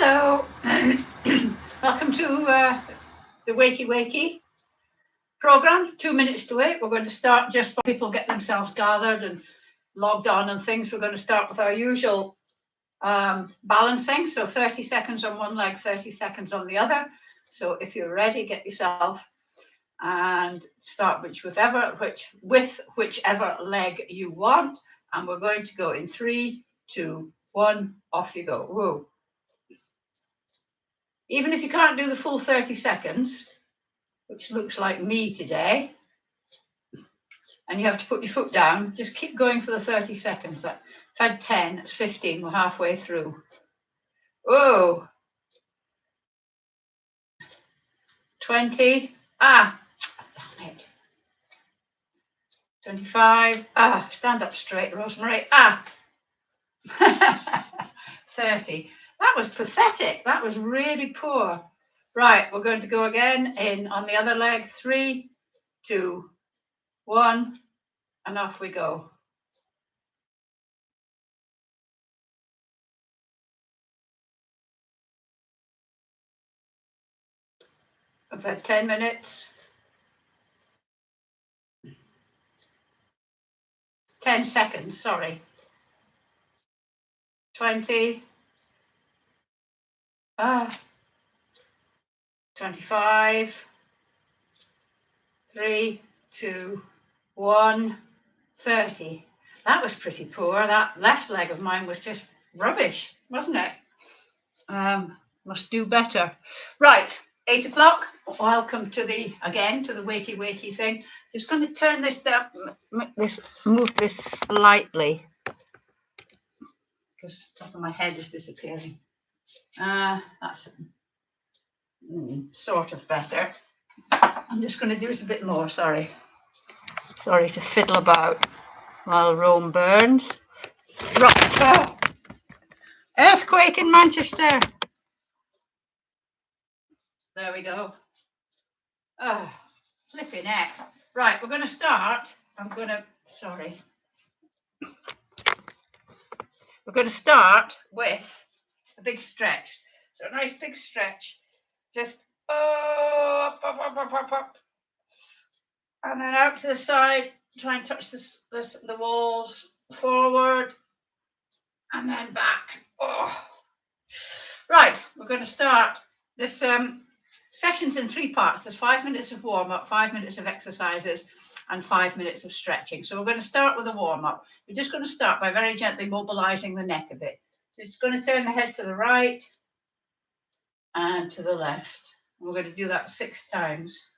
Hello, welcome to the Wakey program. 2 minutes to 8. We're going to start just for people get themselves gathered and logged on and things. We're going to start with our usual balancing. So 30 seconds on one leg, 30 seconds on the other. So if you're ready, get yourself and start with whichever leg you want. And we're going to go in 3, 2, 1, off you go. Whoa. Even if you can't do the full 30 seconds, which looks like me today, and you have to put your foot down, just keep going for the 30 seconds. I've had 10, it's 15, we're halfway through. Whoa. 20, damn it. 25, stand up straight, Rosemary, 30. That was pathetic. That was really poor. Right, we're going to go again in on the other leg. 3, 2, 1, and off we go. I've had 10 minutes. 10 seconds, sorry. 20. 25. 3, 2, 1, 30. That was pretty poor. That left leg of mine was just rubbish, wasn't it? Must do better. Right, 8 o'clock. Welcome to the Wakey thing. Just going to turn this down, move this slightly because the top of my head is disappearing. That's sort of better. I'm just going to do it a bit more. Sorry to fiddle about while Rome burns. Right. Earthquake in Manchester. There we go. Flipping heck. Right, we're going to start. We're going to start with a big stretch. So a nice big stretch. Just up, and then out to the side. Try and touch the walls. Forward, and then back. Right, we're going to start this session's in 3 parts. There's 5 minutes of warm-up, 5 minutes of exercises, and 5 minutes of stretching. So we're going to start with a warm-up. We're just going to start by very gently mobilizing the neck a bit. So it's going to turn the head to the right and to the left. And we're going to do that 6 times.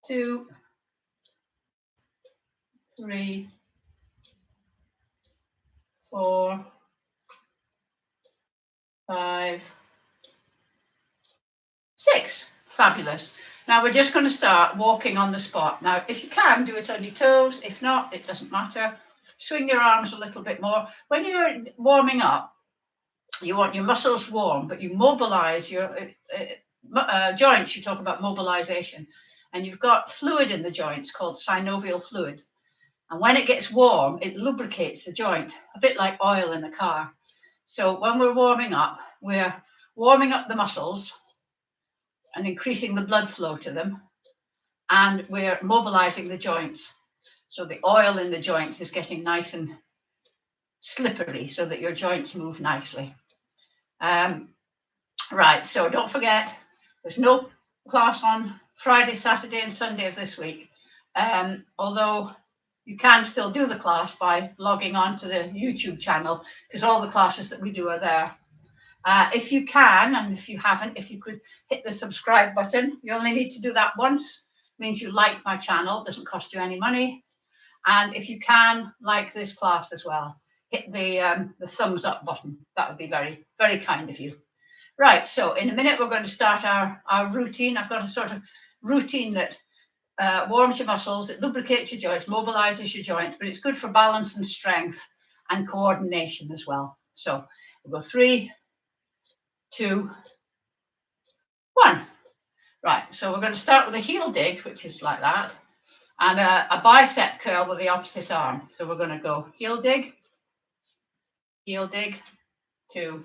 2, 3, 4, 5, 6. Fabulous. Now we're just going to start walking on the spot. Now, if you can, do it on your toes. If not, it doesn't matter. Swing your arms a little bit more. When you're warming up, you want your muscles warm, but you mobilize your joints. You talk about mobilization. And you've got fluid in the joints called synovial fluid. And when it gets warm, it lubricates the joint, a bit like oil in a car. So when we're warming up the muscles and increasing the blood flow to them, and we're mobilizing the joints. So the oil in the joints is getting nice and slippery so that your joints move nicely. Right, so don't forget, there's no class on Friday, Saturday, and Sunday of this week. Although you can still do the class by logging on to the YouTube channel, because all the classes that we do are there. If you can, and if you haven't, if you could hit the subscribe button. You only need to do that once. It means you like my channel. It doesn't cost you any money. And if you can, like this class as well. Hit the thumbs up button. That would be very, very kind of you. Right, so in a minute, we're going to start our routine. I've got a sort of routine that warms your muscles, it lubricates your joints, mobilizes your joints, but it's good for balance and strength and coordination as well. So we'll go 3, 2, 1. Right, so we're going to start with a heel dig, which is like that, and a bicep curl with the opposite arm. So we're going to go heel dig, 2,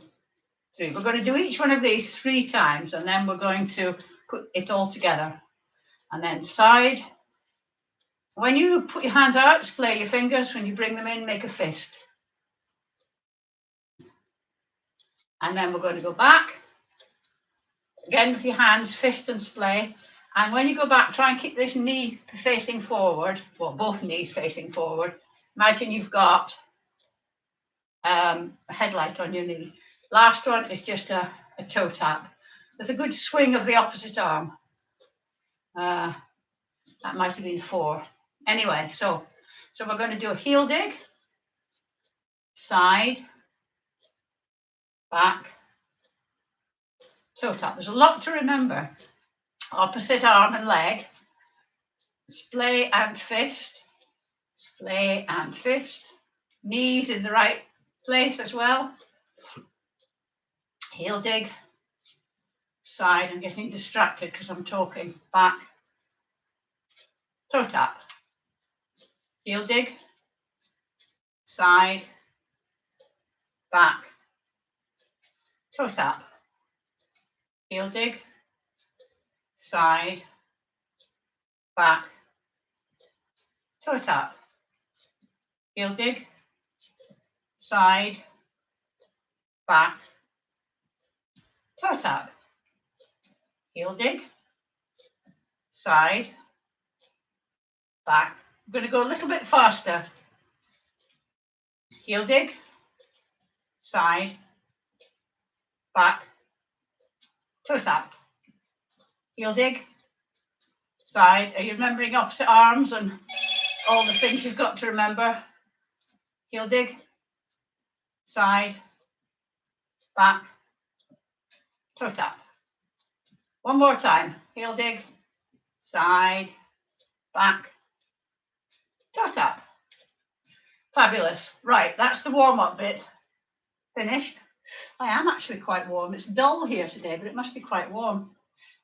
3. We're going to do each one of these 3 times, and then we're going to put it all together. And then side. When you put your hands out, splay your fingers. When you bring them in, make a fist. And then we're going to go back. Again with your hands, fist and splay. And when you go back, try and keep this knee facing forward. Well, both knees facing forward. Imagine you've got a headlight on your knee. Last one is just a toe tap with a good swing of the opposite arm. That might have been 4. Anyway, so we're going to do a heel dig, side, back, toe tap. There's a lot to remember. Opposite arm and leg, splay and fist, splay and fist, knees in the right place as well. Heel dig, side. I'm getting distracted because I'm talking. Back, toe tap, heel dig, side, back, toe tap, heel dig, side, back, toe tap, heel dig, side, back, toe tap, heel dig, side, back. I'm going to go a little bit faster. Heel dig, side, back, toe tap, heel dig, side. Are you remembering opposite arms and all the things you've got to remember? Heel dig, side, back, toe tap. One more time. Heel dig, side, back, toe tap. Fabulous. Right, that's the warm-up bit finished. I am actually quite warm. It's dull here today, but it must be quite warm.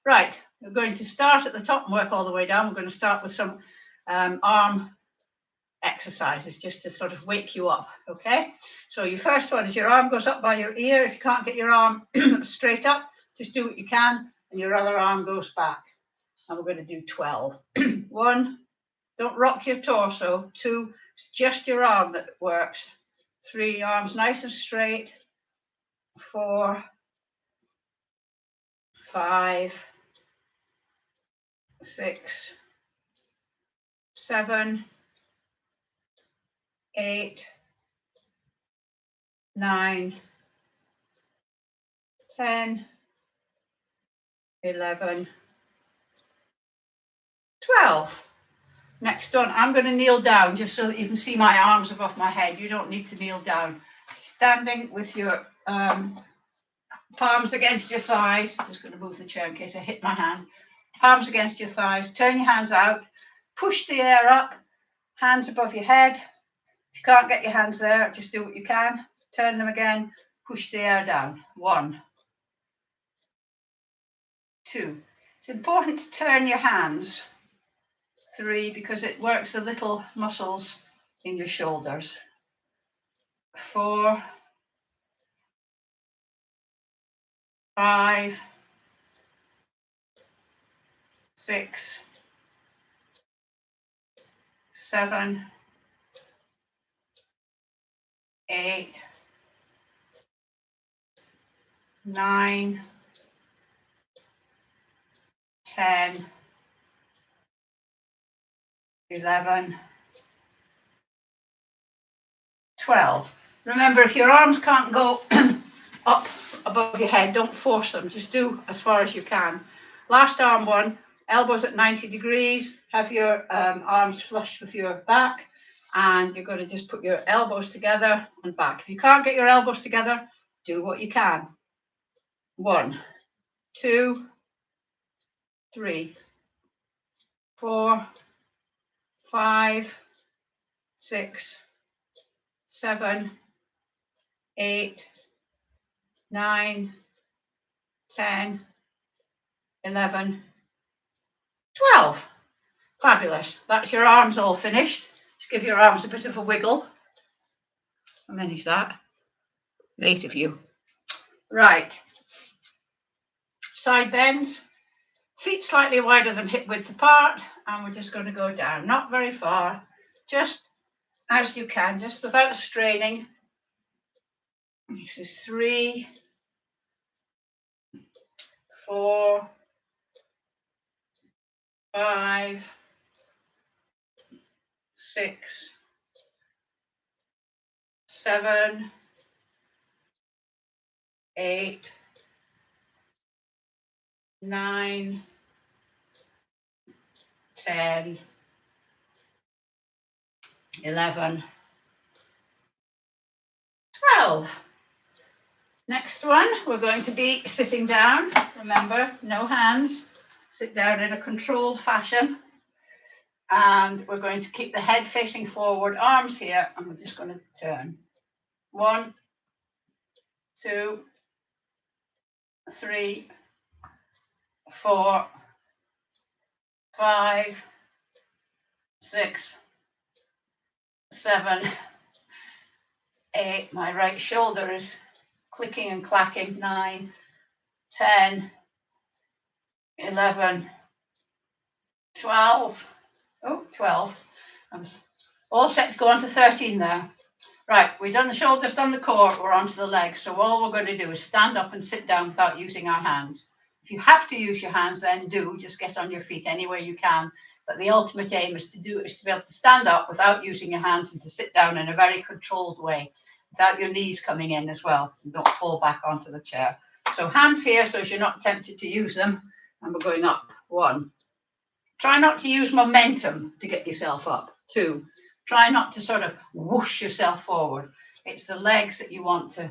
Right, we're going to start at the top and work all the way down. We're going to start with some arm exercises just to sort of wake you up, okay? So your first one is your arm goes up by your ear. If you can't get your arm straight up, just do what you can, and your other arm goes back. And we're going to do 12. 1, don't rock your torso. 2, it's just your arm that works. 3, arms nice and straight. 4, 5, 6, 7, 8, 9, 10, 11, 12. Next one, I'm going to kneel down just so that you can see my arms above my head. You don't need to kneel down. Standing with your palms against your thighs. I'm just going to move the chair in case I hit my hand. Palms against your thighs. Turn your hands out. Push the air up. Hands above your head. If you can't get your hands there, just do what you can. Turn them again. Push the air down. 1, 2. It's important to turn your hands. 3, because it works the little muscles in your shoulders. 4, 5, 6, 7, 8, 9, 10, 11, 12. Remember, if your arms can't go up above your head, don't force them. Just do as far as you can. Last arm one, elbows at 90 degrees. Have your arms flush with your back, and you're going to just put your elbows together and back. If you can't get your elbows together, do what you can. 1, 2, 3, 4, 5, 6, 7, 8, 9, 10, 11, 12. Fabulous. That's your arms all finished. Just give your arms a bit of a wiggle. How many's that? 8 of you. Right. Side bends. Feet slightly wider than hip width apart. And we're just going to go down. Not very far. Just as you can. Just without straining. This is 3, 4, 5, 6, 7, 8, 9, 10, 11, 12. Next one, we're going to be sitting down. Remember, no hands. Sit down in a controlled fashion. And we're going to keep the head facing forward, arms here, and we're just going to turn. 1, 2, 3, 4, 5, 6, 7, 8. My right shoulder is clicking and clacking. 9, 10, 11, 12. Oh, 12. I'm all set to go on to 13 there. Right, we've done the shoulders, done the core, we're on to the legs. So all we're going to do is stand up and sit down without using our hands. If you have to use your hands, then do. Just get on your feet any way you can. But the ultimate aim is to be able to stand up without using your hands and to sit down in a very controlled way, without your knees coming in as well. And don't fall back onto the chair. So hands here, so as you're not tempted to use them. And we're going up. 1. Try not to use momentum to get yourself up. 2. Try not to sort of whoosh yourself forward. It's the legs that you want to.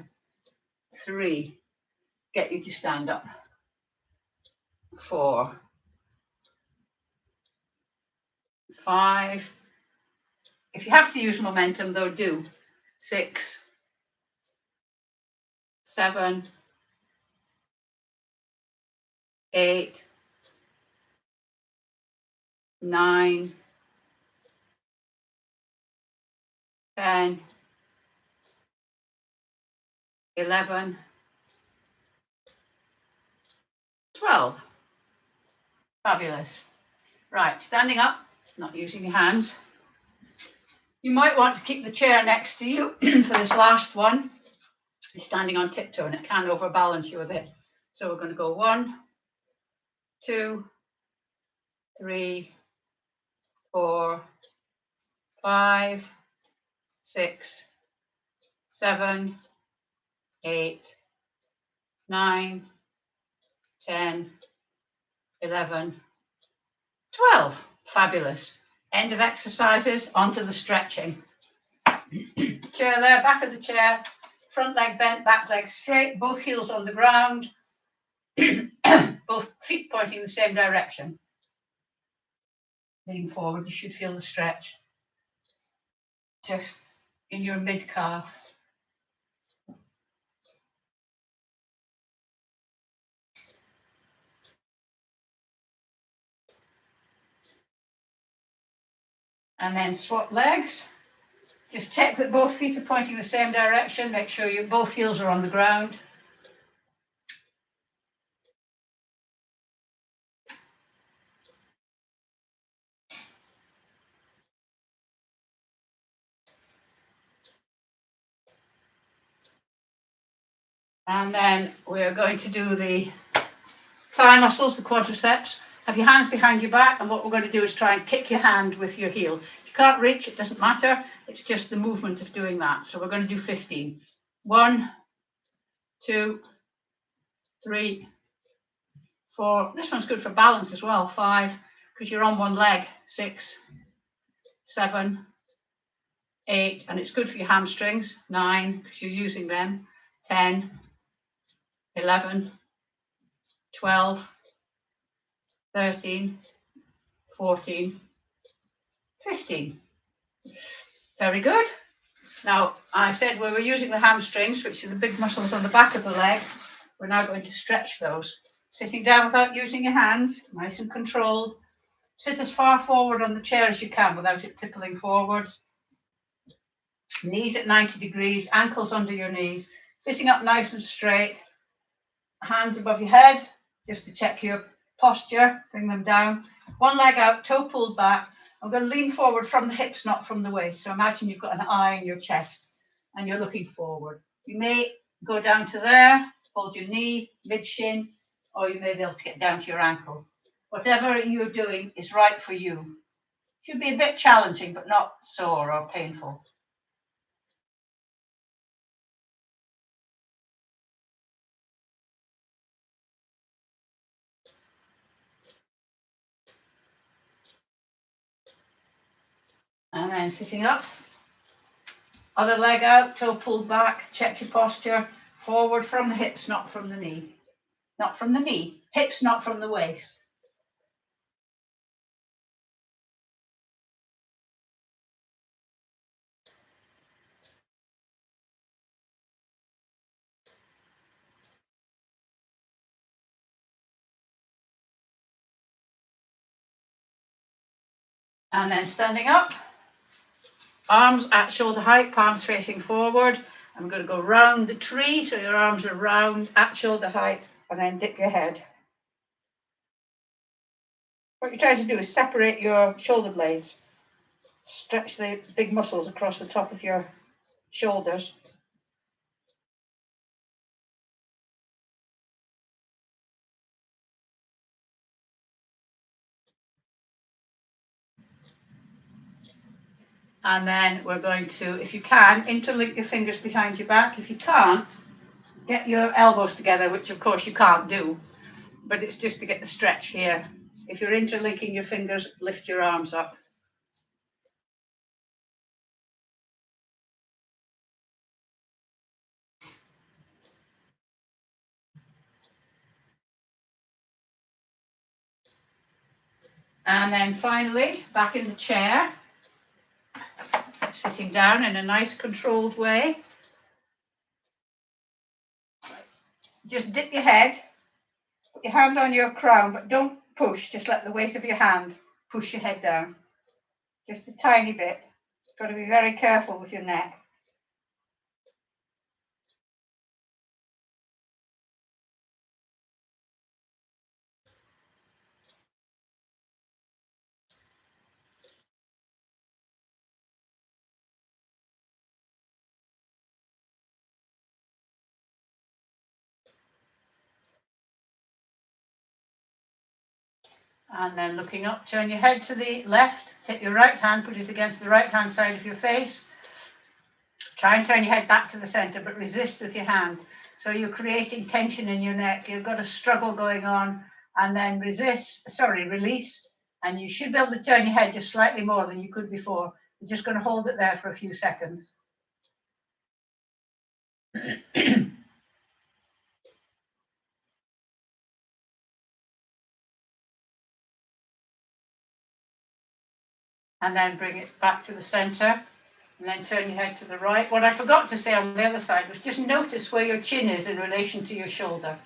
3. Get you to stand up. 4. 5. If you have to use momentum, though, do. 6. 7. 8. 9. 10. 11. 12. Fabulous. Right, standing up, not using your hands. You might want to keep the chair next to you for this last one. You're standing on tiptoe and it can overbalance you a bit. So we're going to go 1, 2, 3, 4, 5, 6, 7, 8, 9, 10, 11, 12. Fabulous. End of exercises, onto the stretching. Chair there, back of the chair, front leg bent, back leg straight, both heels on the ground, both feet pointing the same direction. Leaning forward, you should feel the stretch just in your mid-calf. And then swap legs. Just check that both feet are pointing the same direction. Make sure both heels are on the ground. And then we're going to do the thigh muscles, the quadriceps. Have your hands behind your back, and what we're going to do is try and kick your hand with your heel. If you can't reach, it doesn't matter. It's just the movement of doing that. So we're going to do 15. 1, 2, 3, 4. This one's good for balance as well. 5, because you're on one leg. 6, 7, 8, and it's good for your hamstrings. 9, because you're using them. 10, 11, 12, 13, 14, 15. Very good. Now, I said we were using the hamstrings, which are the big muscles on the back of the leg. We're now going to stretch those. Sitting down without using your hands, nice and controlled. Sit as far forward on the chair as you can without it tippling forwards. Knees at 90 degrees, ankles under your knees. Sitting up nice and straight. hands above your head, just to check your posture. Bring them down. One leg out, toe pulled back. I'm going to lean forward from the hips, not from the waist. So imagine you've got an eye in your chest and you're looking forward. You may go down to there, hold your knee, mid shin, or you may be able to get down to your ankle. Whatever you're doing is right for you. Should be a bit challenging, but not sore or painful. And then sitting up, other leg out, toe pulled back, check your posture, forward from the hips, not from the knee. Not from the knee, hips, not from the waist. And then standing up, arms at shoulder height, palms facing forward. I'm going to go round the tree, so your arms are round at shoulder height, and then dip your head. What you're trying to do is separate your shoulder blades. Stretch the big muscles across the top of your shoulders. And then we're going to, if you can, interlink your fingers behind your back. If you can't, get your elbows together, which of course you can't do, but it's just to get the stretch here. If you're interlinking your fingers, lift your arms up. And then finally, back in the chair, sitting down in a nice controlled way. Just dip your head, put your hand on your crown, but don't push, just let the weight of your hand push your head down. Just a tiny bit. You've got to be very careful with your neck. And then looking up, turn your head to the left, take your right hand, put it against the right hand side of your face. Try and turn your head back to the center, but resist with your hand. So you're creating tension in your neck. You've got a struggle going on, and then release, and you should be able to turn your head just slightly more than you could before. You're just going to hold it there for a few seconds. And then bring it back to the center, and then turn your head to the right. What I forgot to say on the other side was just notice where your chin is in relation to your shoulder.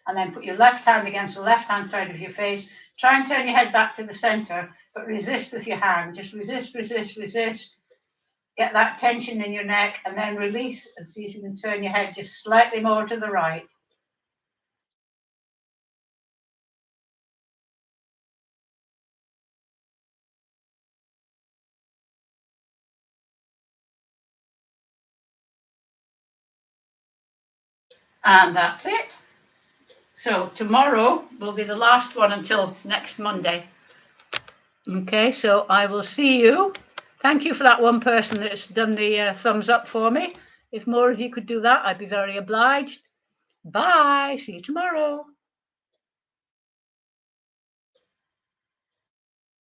And then put your left hand against the left hand side of your face. Try and turn your head back to the center, but resist with your hand. Just resist, resist, resist. Get that tension in your neck, and then release, and see if you can turn your head just slightly more to the right. And that's it. So tomorrow will be the last one until next Monday. Okay, so I will see you. Thank you for that one person that's done the thumbs up for me. If more of you could do that, I'd be very obliged. Bye. See you tomorrow.